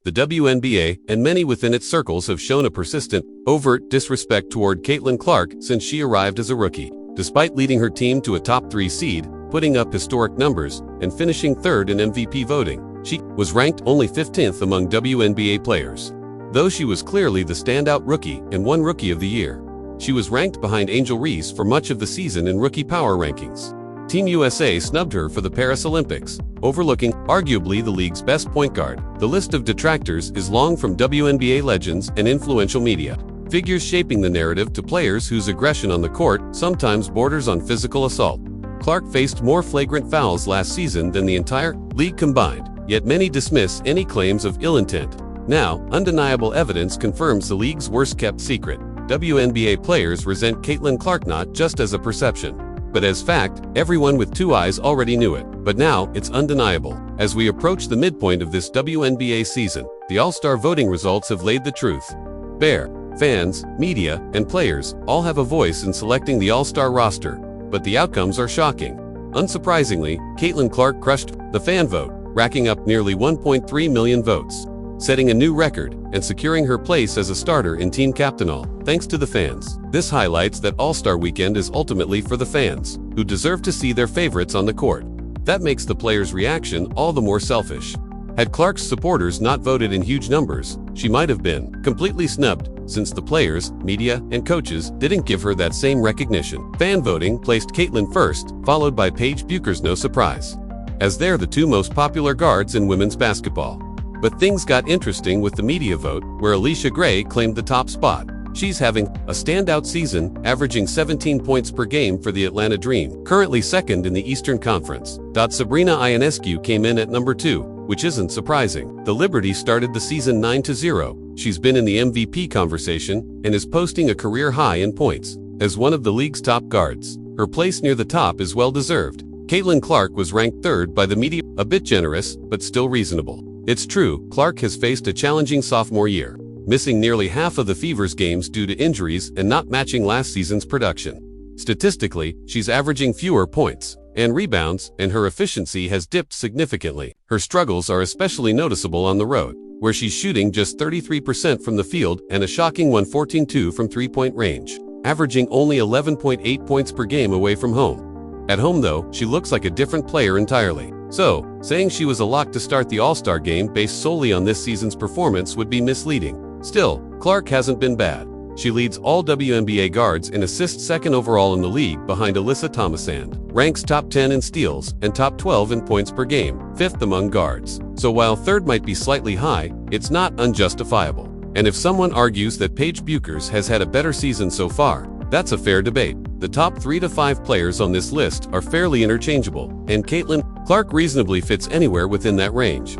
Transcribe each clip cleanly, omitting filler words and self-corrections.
The WNBA and many within its circles have shown a persistent, overt disrespect toward Caitlin Clark since she arrived as a rookie. Despite leading her team to a top 3 seed, putting up historic numbers, and finishing third in MVP voting, she was ranked only 15th among WNBA players. Though she was clearly the standout rookie and won Rookie of the Year, she was ranked behind Angel Reese for much of the season in rookie power rankings. Team USA snubbed her for the Paris Olympics, overlooking arguably the league's best point guard. The list of detractors is long, from WNBA legends and influential media figures shaping the narrative to players whose aggression on the court sometimes borders on physical assault. Clark faced more flagrant fouls last season than the entire league combined, yet many dismiss any claims of ill intent. Now, undeniable evidence confirms the league's worst-kept secret. WNBA players resent Caitlin Clark not just as a perception, but as fact. Everyone with 2 eyes already knew it, but now it's undeniable. As we approach the midpoint of this WNBA season, the All-Star voting results have laid the truth bare. Fans, media, and players all have a voice in selecting the All-Star roster, but the outcomes are shocking. Unsurprisingly, Caitlin Clark crushed the fan vote, racking up nearly 1.3 million votes, setting a new record and securing her place as a starter in Team Captainall, thanks to the fans. This highlights that All-Star Weekend is ultimately for the fans, who deserve to see their favorites on the court. That makes the players' reaction all the more selfish. Had Clark's supporters not voted in huge numbers, she might have been completely snubbed, since the players, media, and coaches didn't give her that same recognition. Fan voting placed Caitlin first, followed by Paige Bueckers, no surprise, as they're the 2 most popular guards in women's basketball. But things got interesting with the media vote, where Allisha Gray claimed the top spot. She's having a standout season, averaging 17 points per game for the Atlanta Dream, currently second in the Eastern Conference. Sabrina Ionescu came in at number 2, which isn't surprising. The Liberty started the season 9-0. She's been in the MVP conversation and is posting a career high in points. As one of the league's top guards, her place near the top is well-deserved. Caitlin Clark was ranked 3rd by the media, a bit generous, but still reasonable. It's true, Clark has faced a challenging sophomore year, missing nearly half of the Fever's games due to injuries and not matching last season's production. Statistically, she's averaging fewer points and rebounds, and her efficiency has dipped significantly. Her struggles are especially noticeable on the road, where she's shooting just 33% from the field and a shocking 114.2 from three-point range, averaging only 11.8 points per game away from home. At home though, she looks like a different player entirely. So, saying she was a lock to start the All-Star game based solely on this season's performance would be misleading. Still, Clark hasn't been bad. She leads all WNBA guards in assists, 2nd overall in the league behind Alyssa Thomasand, ranks top 10 in steals, and top 12 in points per game, 5th among guards. So while 3rd might be slightly high, it's not unjustifiable. And if someone argues that Paige Bueckers has had a better season so far, that's a fair debate. The top 3 to 5 players on this list are fairly interchangeable, and Caitlin Clark reasonably fits anywhere within that range.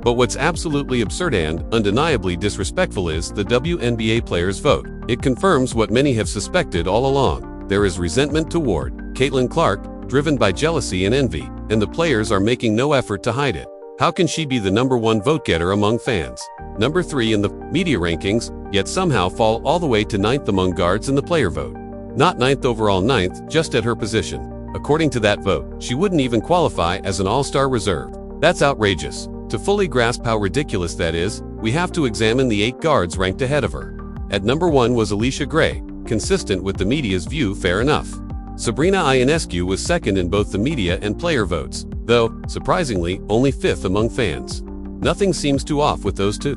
But what's absolutely absurd and undeniably disrespectful is the WNBA players' vote. It confirms what many have suspected all along. There is resentment toward Caitlin Clark, driven by jealousy and envy, and the players are making no effort to hide it. How can she be the number 1 vote-getter among fans, number 3 in the media rankings, yet somehow fall all the way to 9th among guards in the player vote? Not 9th overall, 9th, just at her position. According to that vote, she wouldn't even qualify as an All-Star reserve. That's outrageous. To fully grasp how ridiculous that is, we have to examine the 8 guards ranked ahead of her. At number 1 was Allisha Gray, consistent with the media's view, fair enough. Sabrina Ionescu was 2nd in both the media and player votes, though, surprisingly, only 5th among fans. Nothing seems too off with those 2.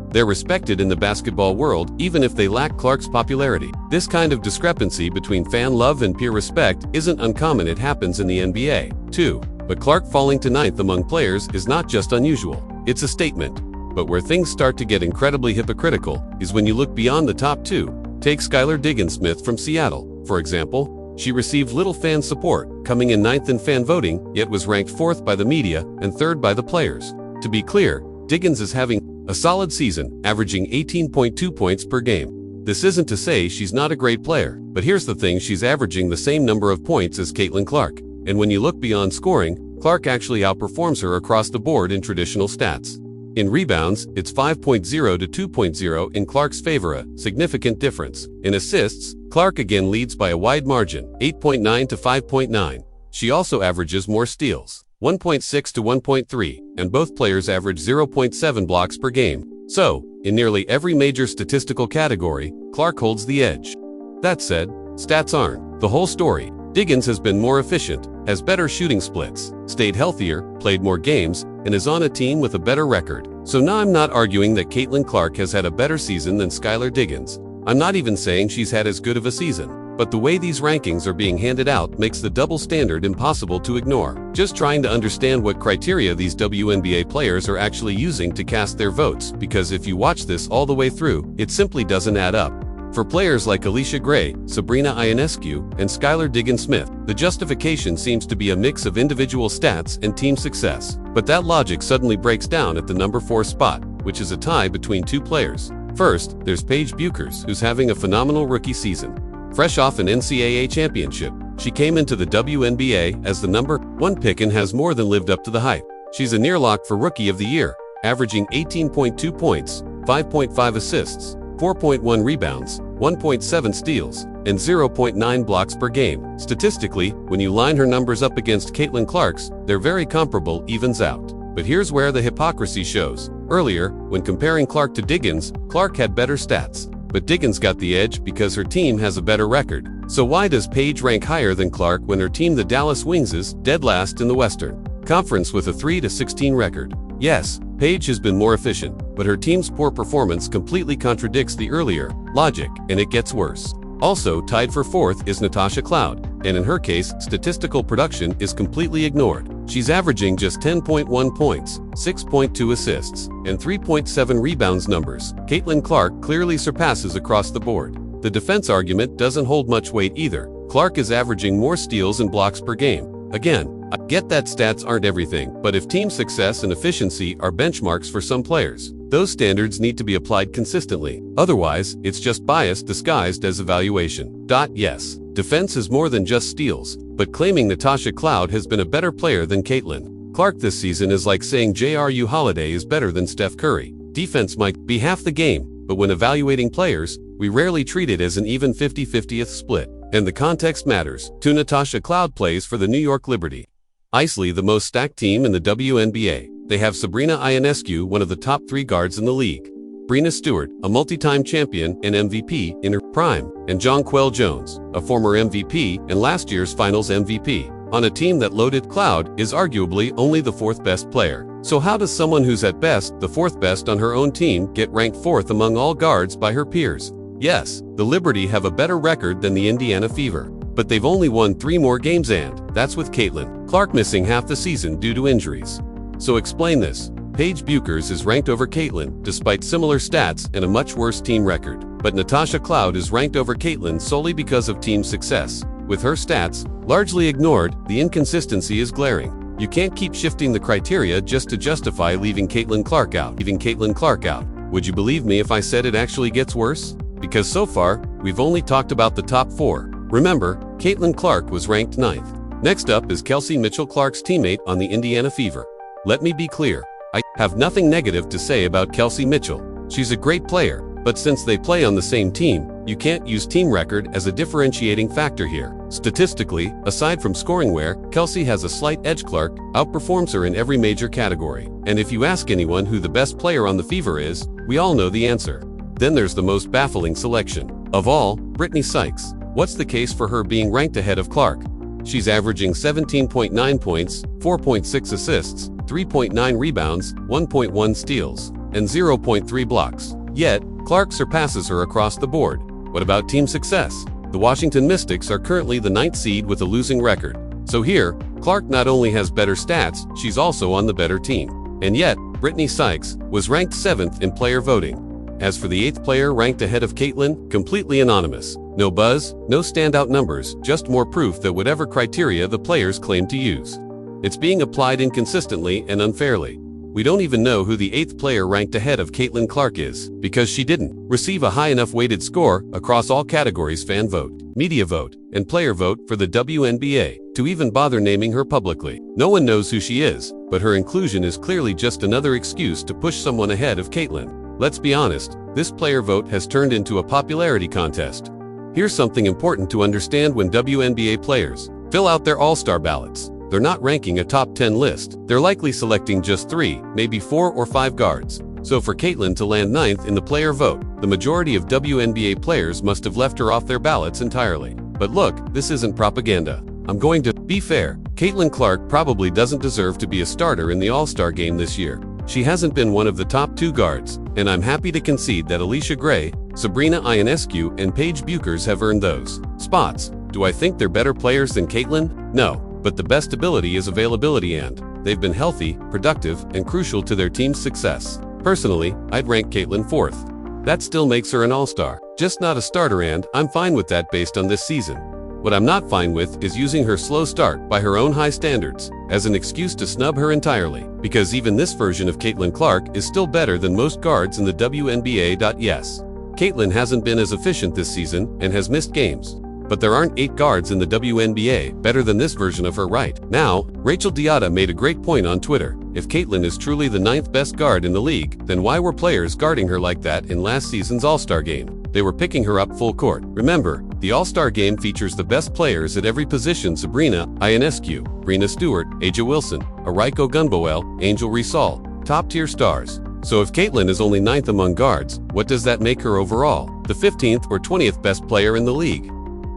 They're respected in the basketball world, even if they lack Clark's popularity. This kind of discrepancy between fan love and peer respect isn't uncommon. It happens in the NBA, too. But Clark falling to 9th among players is not just unusual, it's a statement. But where things start to get incredibly hypocritical is when you look beyond the top 2. Take Skylar Diggins-Smith from Seattle, for example. She received little fan support, coming in 9th in fan voting, yet was ranked 4th by the media and 3rd by the players. To be clear, Diggins is having a solid season, averaging 18.2 points per game. This isn't to say she's not a great player, but here's the thing: she's averaging the same number of points as Caitlin Clark. And when you look beyond scoring, Clark actually outperforms her across the board in traditional stats. In rebounds, it's 5.0 to 2.0 in Clark's favor, a significant difference. In assists, Clark again leads by a wide margin, 8.9 to 5.9. She also averages more steals, 1.6 to 1.3, and both players average 0.7 blocks per game. So, in nearly every major statistical category, Clark holds the edge. That said, stats aren't the whole story. Diggins has been more efficient, has better shooting splits, stayed healthier, played more games, and is on a team with a better record. So now I'm not arguing that Caitlin Clark has had a better season than Skylar Diggins. I'm not even saying she's had as good of a season. But the way these rankings are being handed out makes the double standard impossible to ignore. Just trying to understand what criteria these WNBA players are actually using to cast their votes, because if you watch this all the way through, it simply doesn't add up. For players like Alicia Gray, Sabrina Ionescu, and Skylar Diggins-Smith, the justification seems to be a mix of individual stats and team success. But that logic suddenly breaks down at the number 4 spot, which is a tie between two players. First, there's Paige Bueckers, who's having a phenomenal rookie season. Fresh off an NCAA championship, she came into the WNBA as the number 1 pick and has more than lived up to the hype. She's a near lock for Rookie of the Year, averaging 18.2 points, 5.5 assists, 4.1 rebounds, 1.7 steals, and 0.9 blocks per game. Statistically, when you line her numbers up against Caitlin Clark's, they're very comparable, evens out. But here's where the hypocrisy shows. Earlier, when comparing Clark to Diggins, Clark had better stats. But Diggins got the edge because her team has a better record. So why does Paige rank higher than Clark when her team, the Dallas Wings, is dead last in the Western Conference with a 3-16 record? Yes, Paige has been more efficient, but her team's poor performance completely contradicts the earlier logic, and it gets worse. Also tied for 4th is Natasha Cloud, and in her case, statistical production is completely ignored. She's averaging just 10.1 points, 6.2 assists, and 3.7 rebounds numbers. Caitlin Clark clearly surpasses across the board. The defense argument doesn't hold much weight either. Clark is averaging more steals and blocks per game. Again, I get that stats aren't everything, but if team success and efficiency are benchmarks for some players, those standards need to be applied consistently. Otherwise, it's just bias disguised as evaluation. Yes, defense is more than just steals, but claiming Natasha Cloud has been a better player than Caitlin Clark this season is like saying Jrue Holiday is better than Steph Curry. Defense might be half the game, but when evaluating players, we rarely treat it as an even 50-50th split. And the context matters. Natasha Cloud plays for the New York Liberty, Isley, the most stacked team in the WNBA. They have Sabrina Ionescu, one of the top 3 guards in the league, Breanna Stewart, a multi-time champion and MVP in her prime, and Jonquel Jones, a former MVP and last year's Finals MVP. On a team that loaded, Cloud is arguably only the 4th best player. So how does someone who's at best the 4th best on her own team get ranked 4th among all guards by her peers? Yes, the Liberty have a better record than the Indiana Fever, but they've only won 3 more games, and that's with Caitlin Clark missing half the season due to injuries. So explain this. Paige Bueckers is ranked over Caitlin despite similar stats and a much worse team record, but Natasha Cloud is ranked over Caitlin solely because of team success. With her stats largely ignored, the inconsistency is glaring. You can't keep shifting the criteria just to justify leaving Caitlin Clark out. Would you believe me if I said it actually gets worse? Because so far, we've only talked about the top 4. Remember, Caitlin Clark was ranked 9th. Next up is Kelsey Mitchell, Clark's teammate on the Indiana Fever. Let me be clear, I have nothing negative to say about Kelsey Mitchell. She's a great player, but since they play on the same team, you can't use team record as a differentiating factor here. Statistically, aside from scoring where Kelsey has a slight edge, Clark outperforms her in every major category. And if you ask anyone who the best player on the Fever is, we all know the answer. Then there's the most baffling selection of all, Brittany Sykes. What's the case for her being ranked ahead of Clark? She's averaging 17.9 points, 4.6 assists, 3.9 rebounds, 1.1 steals, and 0.3 blocks. Yet, Clark surpasses her across the board. What about team success? The Washington Mystics are currently the 9th seed with a losing record. So here, Clark not only has better stats, she's also on the better team. And yet, Brittany Sykes was ranked 7th in player voting. As for the 8th player ranked ahead of Caitlin, completely anonymous. No buzz, no standout numbers, just more proof that whatever criteria the players claim to use, it's being applied inconsistently and unfairly. We don't even know who the 8th player ranked ahead of Caitlin Clark is, because she didn't receive a high enough weighted score across all categories: fan vote, media vote, and player vote for the WNBA, to even bother naming her publicly. No one knows who she is, but her inclusion is clearly just another excuse to push someone ahead of Caitlin. Let's be honest, this player vote has turned into a popularity contest. Here's something important to understand when WNBA players fill out their all-star ballots. they're not ranking a top 10 list. They're likely selecting just 3, maybe 4 or 5 guards. So for Caitlin to land 9th in the player vote, the majority of WNBA players must have left her off their ballots entirely. But look, this isn't propaganda. I'm going to be fair. Caitlin Clark probably doesn't deserve to be a starter in the All-Star game this year. She hasn't been one of the top 2 guards, and I'm happy to concede that Alicia Gray, Sabrina Ionescu, and Paige Buchers have earned those spots. Do I think they're better players than Caitlin? No, but the best ability is availability, and they've been healthy, productive, and crucial to their team's success. Personally, I'd rank Caitlin 4th. That still makes her an all-star, just not a starter, and I'm fine with that based on this season. What I'm not fine with is using her slow start by her own high standards as an excuse to snub her entirely, because even this version of Caitlin Clark is still better than most guards in the WNBA. Yes, Caitlin hasn't been as efficient this season and has missed games. But there aren't 8 guards in the WNBA better than this version of her right now. Rachel Diata made a great point on Twitter. If Caitlin is truly the 9th best guard in the league, then why were players guarding her like that in last season's All-Star game? They were picking her up full court. Remember, the All-Star game features the best players at every position: Sabrina Ionescu, Breanna Stewart, Aja Wilson, Araiko Gunboel, Angel Risal, top-tier stars. So if Caitlin is only 9th among guards, what does that make her overall? The 15th or 20th best player in the league?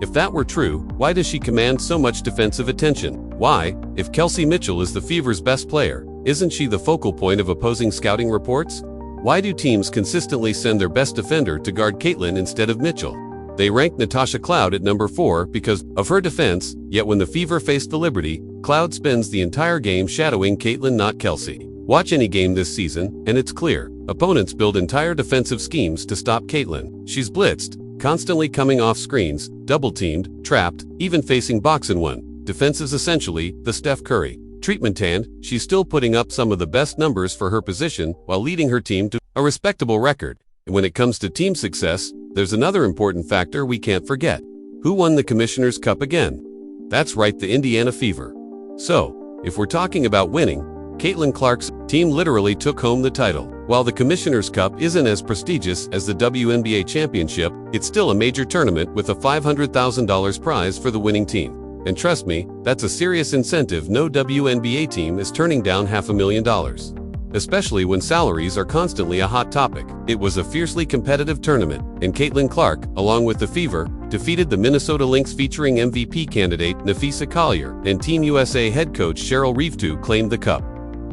If that were true, why does she command so much defensive attention? Why, if Kelsey Mitchell is the Fever's best player, isn't she the focal point of opposing scouting reports? Why do teams consistently send their best defender to guard Caitlin instead of Mitchell? They ranked Natasha Cloud at number 4 because of her defense, yet when the Fever faced the Liberty, Cloud spends the entire game shadowing Caitlin, not Kelsey. Watch any game this season, and it's clear. Opponents build entire defensive schemes to stop Caitlin. She's blitzed, constantly coming off screens, double-teamed, trapped, even facing box-and-one. Defense is essentially the Steph Curry treatment, and she's still putting up some of the best numbers for her position while leading her team to a respectable record. And when it comes to team success, there's another important factor we can't forget. Who won the Commissioner's Cup again? That's right, the Indiana Fever. So, if we're talking about winning, Caitlin Clark's team literally took home the title. While the Commissioner's Cup isn't as prestigious as the WNBA Championship, it's still a major tournament with a $500,000 prize for the winning team. And trust me, that's a serious incentive. No WNBA team is turning down $500,000. Especially when salaries are constantly a hot topic. It was a fiercely competitive tournament, and Caitlin Clark, along with the Fever, defeated the Minnesota Lynx featuring MVP candidate Nafisa Collier, and Team USA head coach Cheryl Reeve to claim the cup.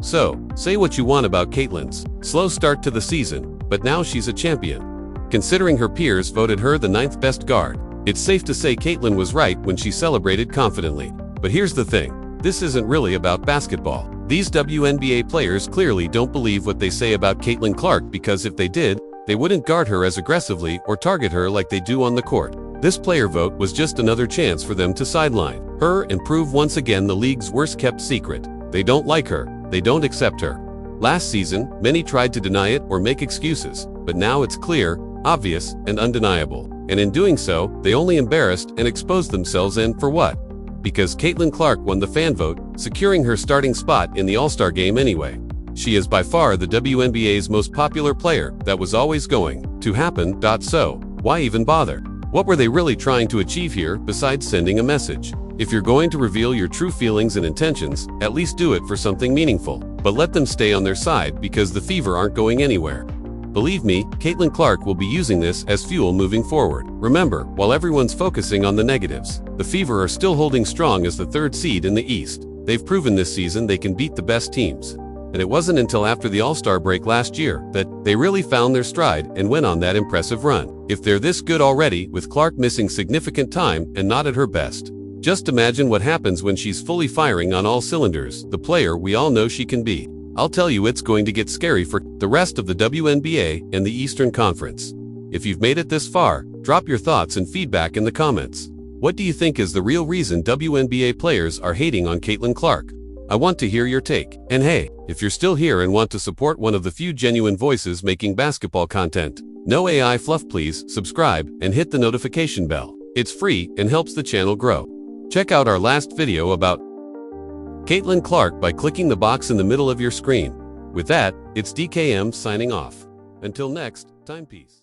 So, say what you want about Caitlin's slow start to the season, but now she's a champion. Considering her peers voted her the 9th best guard, it's safe to say Caitlin was right when she celebrated confidently. But here's the thing, this isn't really about basketball. These WNBA players clearly don't believe what they say about Caitlin Clark, because if they did, they wouldn't guard her as aggressively or target her like they do on the court. This player vote was just another chance for them to sideline her and prove once again the league's worst-kept secret. They don't like her. They don't accept her. Last season, many tried to deny it or make excuses, but now it's clear, obvious, and undeniable. And in doing so, they only embarrassed and exposed themselves, and for what? Because Caitlin Clark won the fan vote, securing her starting spot in the All-Star game anyway. She is by far the WNBA's most popular player. That was always going to happen. So, why even bother? What were they really trying to achieve here besides sending a message? If you're going to reveal your true feelings and intentions, at least do it for something meaningful. But let them stay on their side, because the Fever aren't going anywhere. Believe me, Caitlin Clark will be using this as fuel moving forward. Remember, while everyone's focusing on the negatives, the Fever are still holding strong as the 3rd seed in the East. They've proven this season they can beat the best teams. And it wasn't until after the All-Star break last year that they really found their stride and went on that impressive run. If they're this good already, with Clark missing significant time and not at her best, just imagine what happens when she's fully firing on all cylinders, the player we all know she can be. I'll tell you, it's going to get scary for the rest of the WNBA and the Eastern Conference. If you've made it this far, drop your thoughts and feedback in the comments. What do you think is the real reason WNBA players are hating on Caitlin Clark? I want to hear your take. And hey, if you're still here and want to support one of the few genuine voices making basketball content, no AI fluff, please subscribe and hit the notification bell. It's free and helps the channel grow. Check out our last video about Caitlin Clark by clicking the box in the middle of your screen. With that, it's DKM signing off. Until next time, peace.